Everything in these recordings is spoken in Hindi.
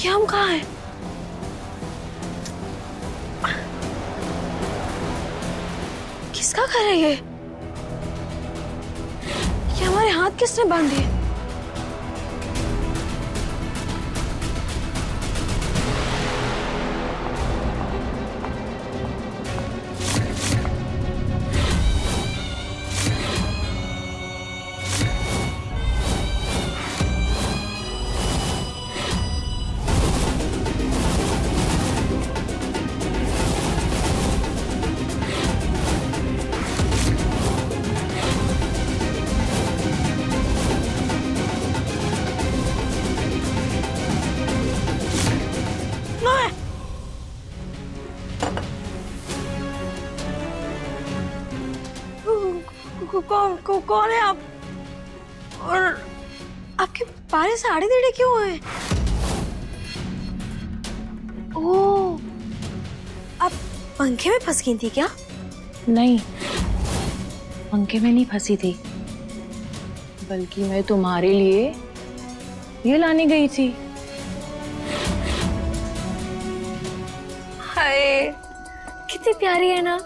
ये हम कहाँ हैं? किसका घर है ये? हमारे हाथ किसने बांधे? कौन है आप? और आपके बाल साड़े टेढ़े क्यों हैं? ओह, आप पंखे में फंस गई थी क्या? नहीं, पंखे में नहीं फंसी थी, बल्कि मैं तुम्हारे लिए ये लाने गई थी। हाय, कितनी प्यारी है ना।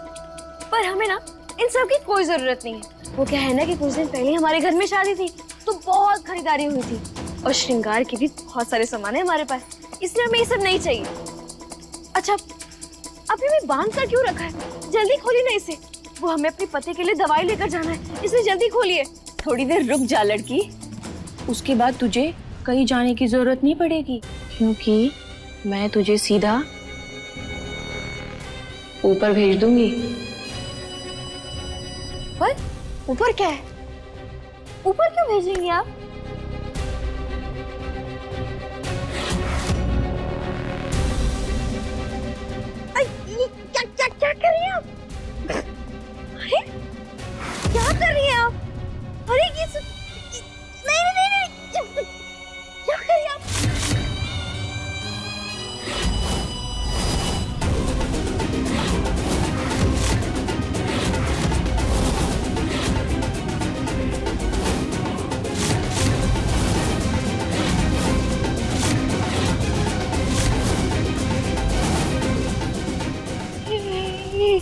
पर हमें ना इन सब की कोई जरूरत नहीं है। वो क्या है ना कि कुछ दिन पहले हमारे घर में शादी थी तो बहुत खरीदारी हुई थी और श्रृंगार के भी बहुत सारे सामान है हमारे पास, इसलिए हमें ये सब नहीं चाहिए। अच्छा, अभी भी बांध कर क्यों रखा है? जल्दी खोलिए ना इसे। वो हमें अपने पति के लिए दवाई लेकर जाना है, इसलिए जल्दी खोलिए। थोड़ी देर रुक जा लड़की, उसके बाद तुझे कहीं जाने की जरूरत नहीं पड़ेगी, क्योंकि मैं तुझे सीधा ऊपर भेज दूंगी। पर ऊपर क्या है? ऊपर क्यों भेजेंगे आप? ये क्या क्या क्या कर रही हैं आप? अरे क्या कर रही हैं आप? अरे ये नहीं नहीं नहीं नहीं, क्या कर रही हैं आप?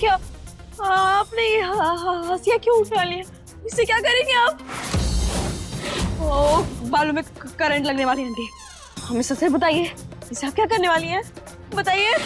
क्या आपने ये हंसिया क्यों उठा लिया? इससे क्या करेंगे आप? ओह, बालों में करंट लगने वाली आंटी, हमें सच से बताइए, इसे आप क्या करने वाली हैं? बताइए।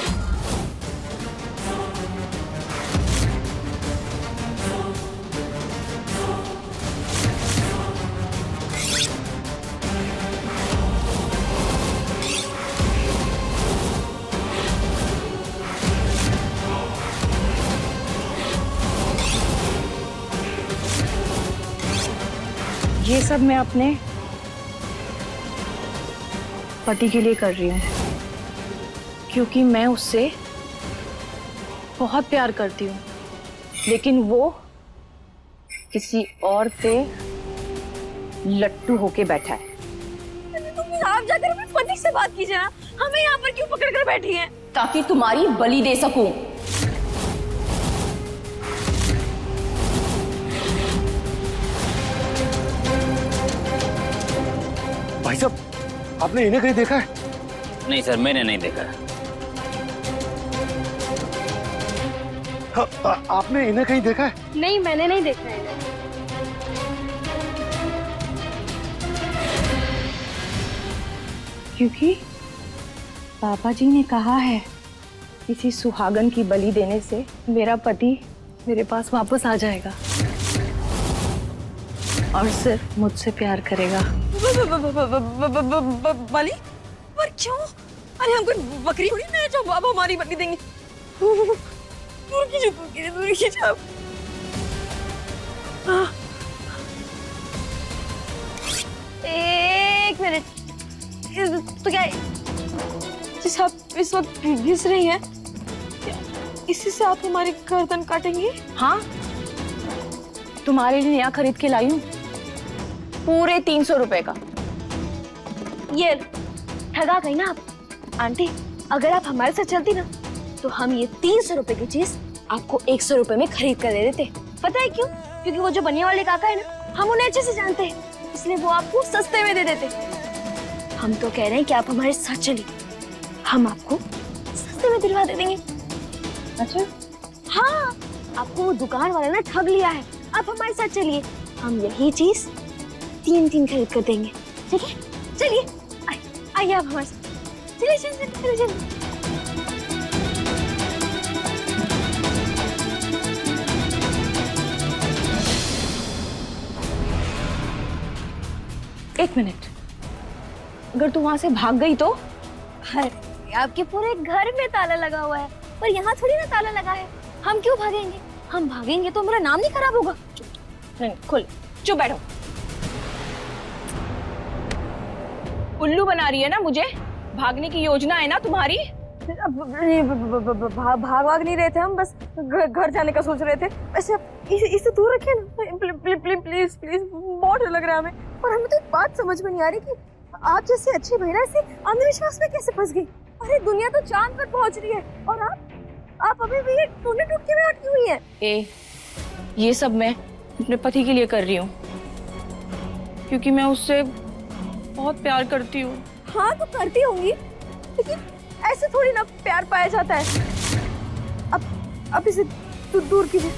ये सब मैं अपने पति के लिए कर रही हूँ, क्योंकि मैं उससे बहुत प्यार करती हूँ, लेकिन वो किसी और पे लट्टू होके बैठा है। तो आप जाकर अपने पति से बात कीजिए ना, हमें यहाँ पर क्यों पकड़ कर बैठी हैं? ताकि तुम्हारी बलि दे सकूं। भाई साहब, आपने इन्हें कहीं देखा है? नहीं सर, मैंने नहीं देखा। हाँ, आपने इन्हें कहीं देखा है? नहीं, मैंने नहीं देखा है। क्योंकि पापा जी ने कहा है किसी सुहागन की बलि देने से मेरा पति मेरे पास वापस आ जाएगा और सिर्फ मुझसे प्यार करेगा। बलि? पर क्यों? अरे हम कोई बकरी थोड़ी ना है जो अब हमारी बलि देंगे। दूर कीजिए आप। एक मिनट, तो क्या जिस आप इस वक्त घिस रही हैं, इसी से आप हमारी गर्दन काटेंगी? हाँ, तुम्हारे लिए नया खरीद के लाई हूँ, पूरे 300 रुपए का। ये ठगा गई ना आप आंटी। अगर आप हमारे साथ चलती ना तो हम ये 300 रुपए की चीज आपको 100 रुपए में खरीद कर दे देते। पता है क्यों? क्योंकि वो जो बनिया वाले काका है ना, हम उन्हें अच्छे से जानते हैं, इसलिए वो आपको सस्ते में दे देते। हम तो कह रहे हैं कि आप हमारे साथ चलिए, हम आपको सस्ते में दिलवा दे देंगे। अच्छा, हाँ, आपको वो दुकान वाले ने ठग लिया है। आप हमारे साथ चलिए, हम यही चीज 3 खरीद कर देंगे। ठीक है, चलिए आइए आप हमारे साथ। चलिए चलिए चलिए चलिए। एक मिनट, अगर तू वहां से भाग गई तो? अरे आपके पूरे घर में ताला लगा हुआ है, पर यहाँ थोड़ी ना ताला लगा है। हम क्यों भागेंगे? हम भागेंगे तो मेरा नाम नहीं खराब होगा। नहीं, खुल, चुप बैठो। उल्लू बना रही है ना मुझे? भागने की योजना है ना तुम्हारी? भाग नहीं रहे थे हम, बस घर जाने का सोच रहे थे। ऐसे इसे दूर रखिए ना, प्लीज प्लीज प्लीज, बहुत डर लग रहा है हमें। और हमें तो एक बात समझ में नहीं आ रही कि आप जैसे अच्छी महिला से अंधविश्वास में कैसे फंस गई। अरे दुनिया तो चांद पर पहुंच रही है और आप अभी भी ये टूने टूटके में अटकी हुई है। ये सब मैं अपने पति के लिए कर रही हूँ, क्योंकि मैं उससे बहुत प्यार करती हूँ। हाँ तो करती होंगी, लेकिन ऐसे थोड़ी ना प्यार पाया जाता है। अब इसे दूर कीजिए।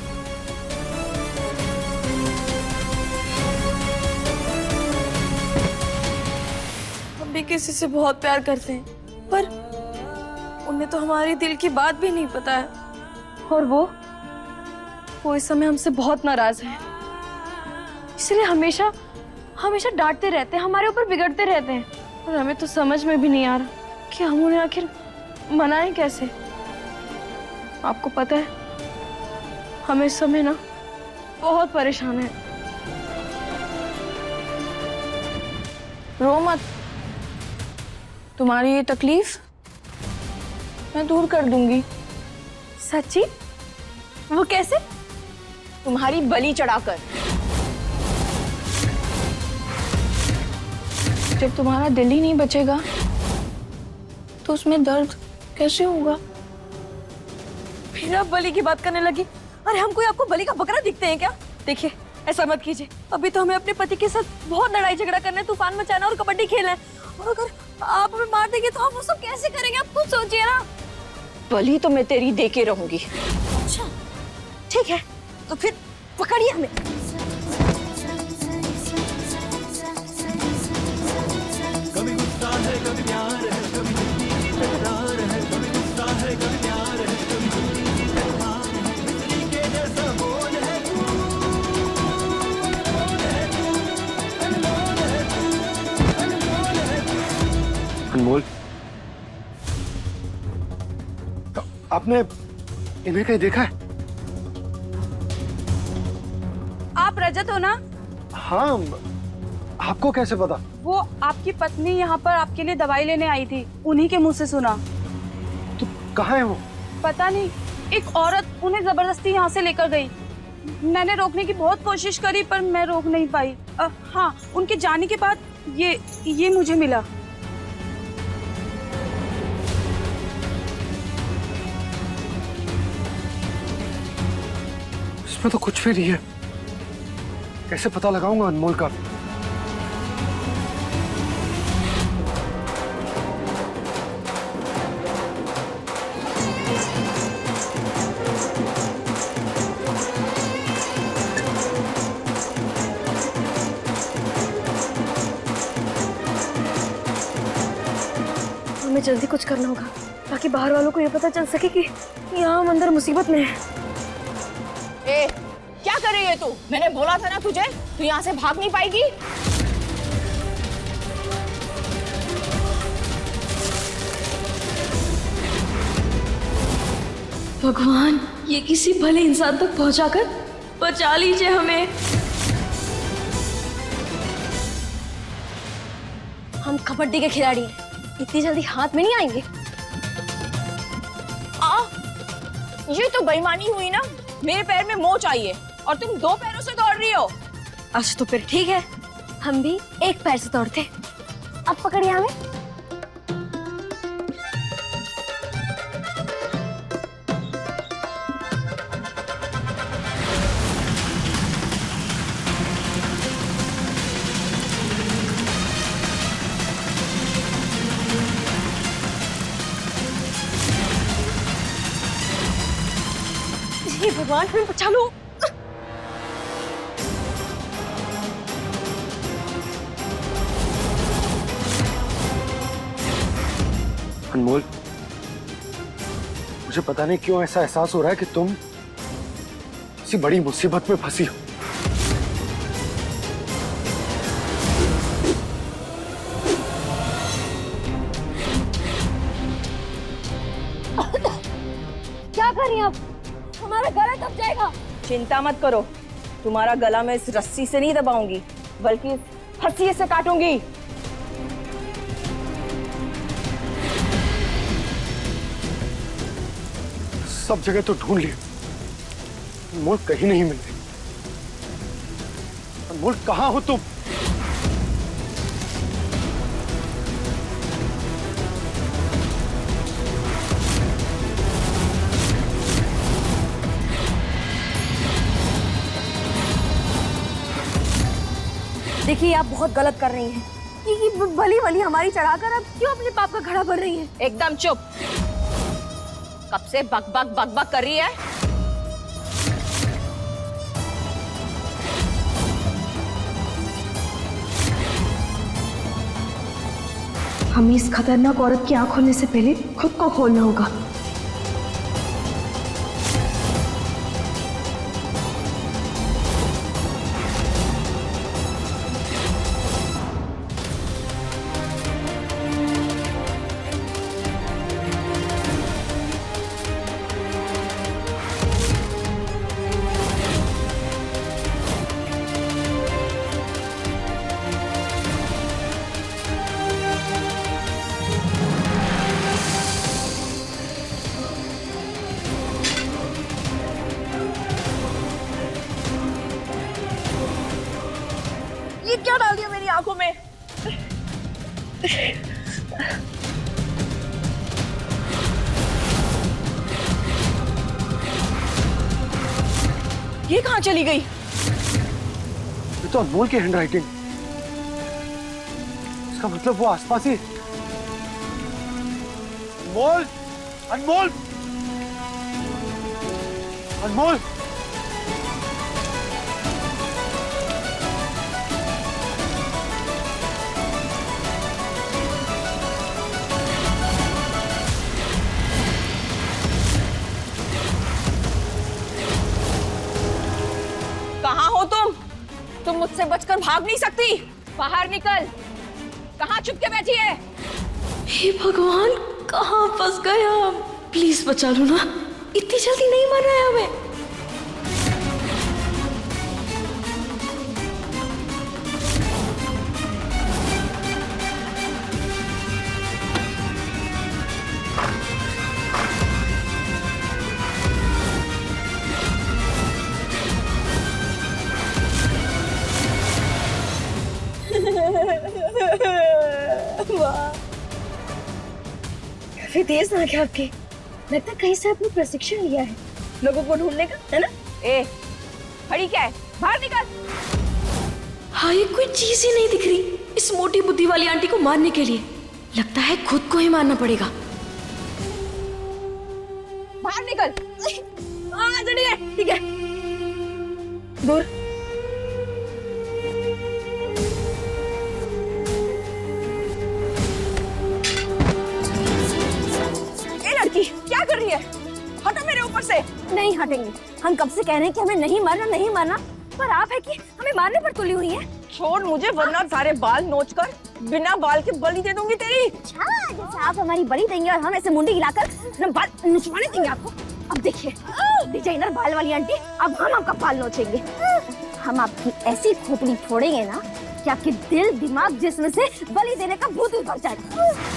हम भी किसी से बहुत प्यार करते हैं, पर उन्हें तो हमारे दिल की बात भी नहीं पता है। और वो इस समय हमसे बहुत नाराज है, इसलिए हमेशा डांटते रहते हैं, हमारे ऊपर बिगड़ते रहते हैं। और हमें तो समझ में भी नहीं आ रहा कि हम उन्हें आखिर मनाएं कैसे। आपको पता है, हम इस समय ना बहुत परेशान हैं। रो मत, तुम्हारी ये तकलीफ मैं दूर कर दूंगी। सच्ची? वो कैसे? तुम्हारी बलि चढ़ाकर। जब तुम्हारा दिल ही नहीं बचेगा तो उसमें दर्द कैसे होगा? फिर आप बलि की बात करने लगी। अरे हम कोई आपको बलि का बकरा दिखते हैं क्या? देखिए, ऐसा मत कीजिए। अभी तो हमें अपने पति के साथ बहुत लड़ाई झगड़ा करना है, तूफान मचाना और कबड्डी खेलना है। और अगर आप हमें मार देंगे तो हम वो सब कैसे करेंगे? आप खुद सोचिए ना। बलि तो मैं तेरी दे के रहूंगी। अच्छा ठीक है, तो फिर पकड़िए हमें। अनमोल, तो आपने इन्हें कहीं देखा है? आप रजत हो ना? हाँ, आपको कैसे पता? वो आपकी पत्नी यहाँ पर आपके लिए दवाई लेने आई थी, उन्हीं के मुंह से सुना। तो कहाँ है वो? पता नहीं, एक औरत उन्हें जबरदस्ती यहाँ से लेकर गई। मैंने रोकने की बहुत कोशिश करी पर मैं रोक नहीं पाई। हाँ, उनके जाने के बाद ये मुझे मिला। इसमें तो कुछ भी नहीं है। कैसे पता लगाऊंगा अनमोल का? हमें जल्दी कुछ करना होगा ताकि बाहर वालों को ये पता चल सके कि यहाँ हम अंदर मुसीबत में हैं। क्या कर रही है तू? मैंने बोला था ना तुझे, तू यहाँ से भाग नहीं पाएगी। भगवान, ये किसी भले इंसान तक पहुंचाकर बचा लीजिए हमें। हम कबड्डी के खिलाड़ी हैं, इतनी जल्दी हाथ में नहीं आएंगे। ये तो बेईमानी हुई ना। मेरे पैर में मोच आई है और तुम 2 पैरों से दौड़ रही हो। अच्छा तो फिर ठीक है, हम भी एक पैर से दौड़ते। अब पकड़िए हमें। भगवान, हमें बचा लो। अनमोल, मुझे पता नहीं क्यों ऐसा एहसास हो रहा है कि तुम किसी बड़ी मुसीबत में फंसी हो। क्या कर रही हैं आप? हमारा गला दब जाएगा। चिंता मत करो, तुम्हारा गला मैं इस रस्सी से नहीं दबाऊंगी, बल्कि इस हंसी से काटूंगी। सब जगह तो ढूंढ लिए, अनमोल कहीं नहीं मिल रही। अनमोल कहाँ हो तुम? देखिए, आप बहुत गलत कर रही हैं। ये भली भली हमारी चढ़ाकर आप क्यों अपने पाप का घड़ा भर रही हैं? एकदम चुप। कब से बक बक बक बक कर रही है? हमें इस खतरनाक औरत की आंख खोलने से पहले खुद को खोलना होगा। ये क्या डाल दिया मेरी आंखों में? ये कहाँ चली गई? ये तो अनमोल की हैंडराइटिंग। इसका मतलब वो आसपास ही। अनमोल, अनमोल, अनमोल। कहाँ हो तुम? तुम मुझसे बचकर भाग नहीं सकती। बाहर निकल। कहाँ छुप के बैठी है? हे भगवान, कहाँ फंस गए हम? प्लीज बचा लो ना, इतनी जल्दी नहीं मरना है हमें। काफी तेज ना क्या आपके? लगता है कहीं से आपने प्रशिक्षण लिया है लोगों को ढूंढने का, है ना? ए, खड़ी क्या है? बाहर निकल। हाँ, ये कोई चीज ही नहीं दिख रही इस मोटी बुद्धि वाली आंटी को मारने के लिए। लगता है खुद को ही मारना पड़ेगा। बाहर निकल। ठीक है, दूर। क्या कर रही है? हटो मेरे ऊपर से। नहीं हटेंगे। हम कब से कह रहे हैं कि हमें नहीं मारना, नहीं मारना, पर आप है कि हमें मारने पर तुली हुई है। छोड़ मुझे, वरना सारे बाल नोचकर बिना बाल के बलि दे दूंगी तेरी। अच्छा, जैसे आप हमारी बलि देंगे और हम ऐसे मुंडी हिलाकर अपना बाल नोचवाने देंगे आपको। अब देखिए डिजाइनर बाल वाली आंटी, अब हम आपका बाल नोचेंगे। हम आपकी ऐसी खोपड़ी फोड़ेंगे ना कि आपके दिल, दिमाग, जिस्म से बलि देने का भूत उतर जाएगा।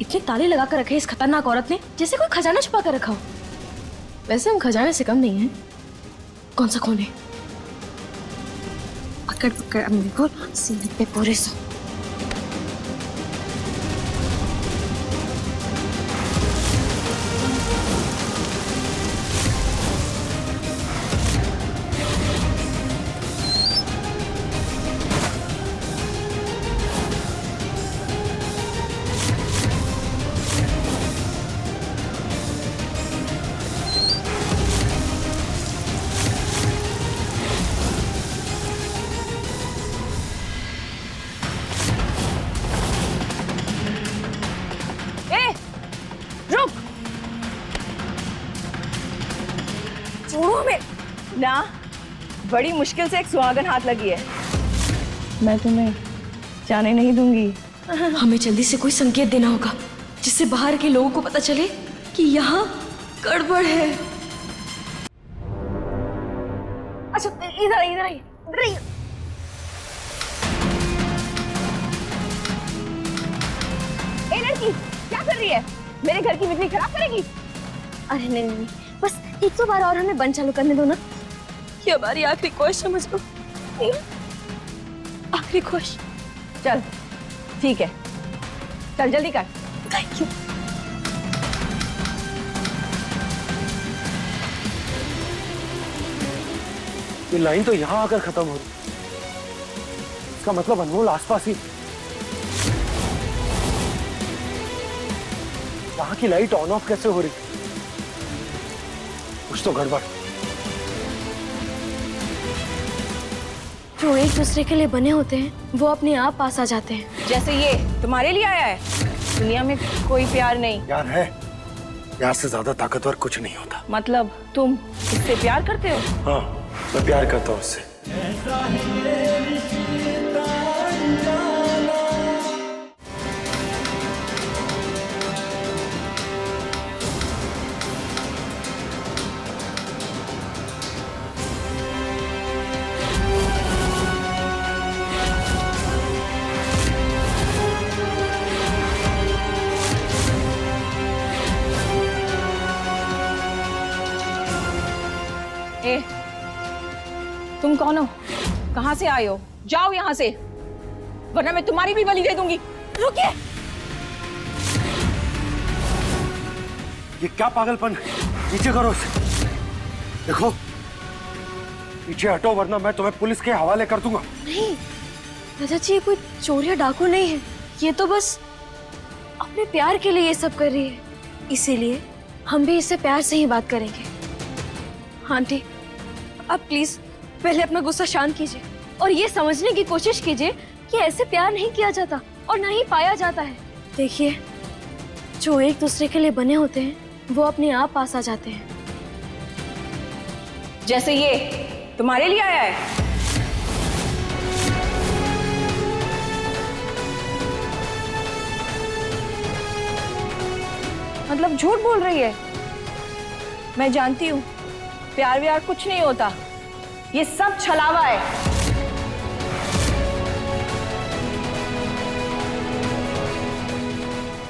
इतने ताले लगा कर रखे इस खतरनाक औरत ने, जैसे कोई खजाना छुपा कर रखा हो। वैसे हम खजाने से कम नहीं हैं। कौन सा खून है? पकड़ पकड़ अब मेरे को सीने पे पूरे सो। ना, बड़ी मुश्किल से एक सुहागन हाथ लगी है। मैं तुम्हें जाने नहीं दूंगी। हमें जल्दी से कोई संकेत देना होगा जिससे बाहर के लोगों को पता चले कि यहाँ गड़बड़ है। अच्छा इधर आइए, इधर आइए, इधर आइए। ए लड़की, क्या कर रही है? मेरे घर की बिजली खराब करेगी? अरे नहीं नहीं, बस 100 बार और हमें बंद चालू करने दो ना। ये हमारी आखिरी ख्वाहिश समझ लो। आखिरी ख्वाहिश। चल ठीक है, चल जल्दी कर। Thank you. ये लाइन तो यहाँ आकर खत्म हो रही, इसका मतलब अनमोल आसपास ही। यहाँ की लाइट ऑन ऑफ कैसे हो रही? कुछ तो गड़बड़। जो एक दूसरे के लिए बने होते हैं वो अपने आप पास आ जाते हैं। जैसे ये तुम्हारे लिए आया है। दुनिया में कोई प्यार नहीं। प्यार है, प्यार से ज्यादा ताकतवर कुछ नहीं होता। मतलब तुम इससे प्यार करते हो? हाँ, मैं प्यार करता हूँ उससे। ए, तुम कौन हो? कहाँ से आए हो? जाओ यहाँ से, वरना मैं तुम्हारी भी बलि दे दूंगी। रुकिए। ये क्या पागलपन? नीचे करो उसे। देखो, पीछे हटो वरना मैं तुम्हें पुलिस के हवाले कर दूंगा। नहीं दादा जी, ये कोई चोर या डाकू नहीं है। ये तो बस अपने प्यार के लिए ये सब कर रही है, इसीलिए हम भी इससे प्यार से ही बात करेंगे। आंटी, आप प्लीज पहले अपना गुस्सा शांत कीजिए और ये समझने की कोशिश कीजिए कि ऐसे प्यार नहीं किया जाता और ना ही पाया जाता है। देखिए, जो एक दूसरे के लिए बने होते हैं वो अपने आप पास आ जाते हैं। जैसे ये तुम्हारे लिए आया है। मतलब झूठ बोल रही है। मैं जानती हूँ प्यार व्यार कुछ नहीं होता, ये सब छलावा है।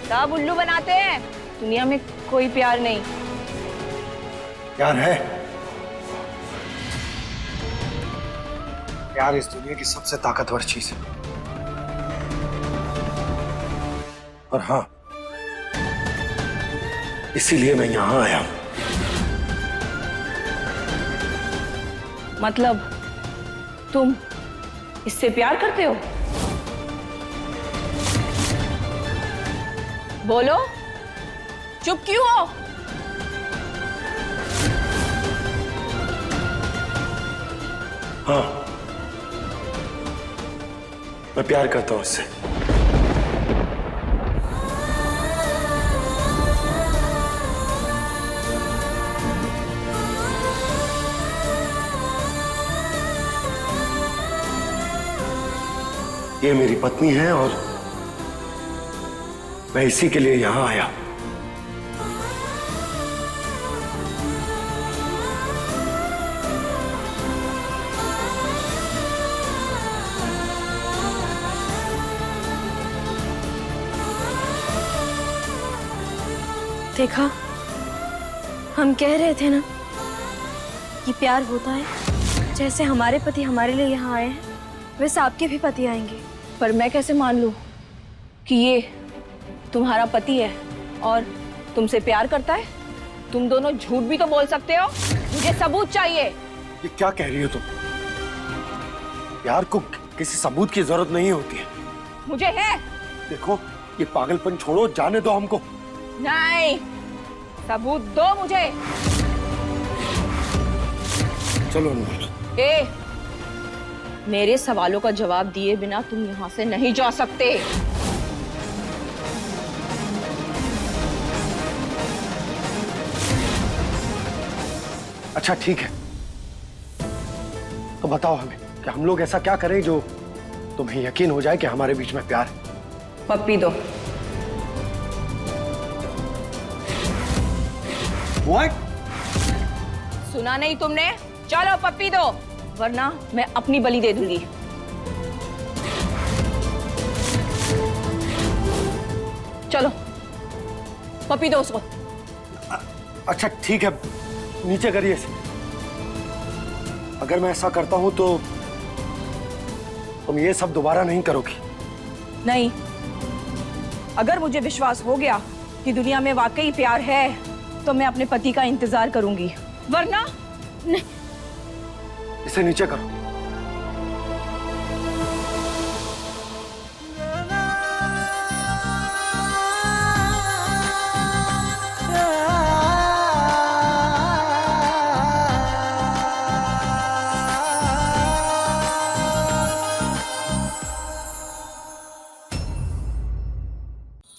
सब उल्लू बनाते हैं। दुनिया में कोई प्यार नहीं। प्यार है। प्यार इस दुनिया की सबसे ताकतवर चीज है। और हाँ, इसीलिए मैं यहां आया हूं। मतलब तुम इससे प्यार करते हो? बोलो, चुप क्यों हो? हाँ, मैं प्यार करता हूं उससे। ये मेरी पत्नी है और मैं इसी के लिए यहां आया। देखा, हम कह रहे थे ना कि प्यार होता है। जैसे हमारे पति हमारे लिए यहाँ आए हैं, वैसे आपके भी पति आएंगे। पर मैं कैसे मान लूं कि ये तुम्हारा पति है और तुमसे प्यार करता है? तुम दोनों झूठ भी तो बोल सकते हो। मुझे सबूत चाहिए। ये क्या कह रही हो तुम? प्यार को किसी सबूत की जरूरत नहीं होती है। मुझे है। देखो, ये पागलपन छोड़ो, जाने दो हमको। नहीं, सबूत दो मुझे। चलो अनमोल। ए, मेरे सवालों का जवाब दिए बिना तुम यहाँ से नहीं जा सकते। अच्छा ठीक है, तो बताओ हमें कि हम लोग ऐसा क्या करें जो तुम्हें यकीन हो जाए कि हमारे बीच में प्यार है। पप्पी दो। What? सुना नहीं तुमने? चलो पप्पी दो, वरना मैं अपनी बलि दे दूंगी। चलो पप्पी दो उसको। अच्छा ठीक है, नीचे करिए इसे। अगर मैं ऐसा करता हूं तो तुम ये सब दोबारा नहीं करोगी? नहीं, अगर मुझे विश्वास हो गया कि दुनिया में वाकई प्यार है तो मैं अपने पति का इंतजार करूंगी, वरना नहीं। इसे नीचे करो।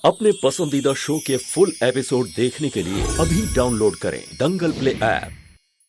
अपने पसंदीदा शो के फुल एपिसोड देखने के लिए अभी डाउनलोड करें दंगल प्ले ऐप।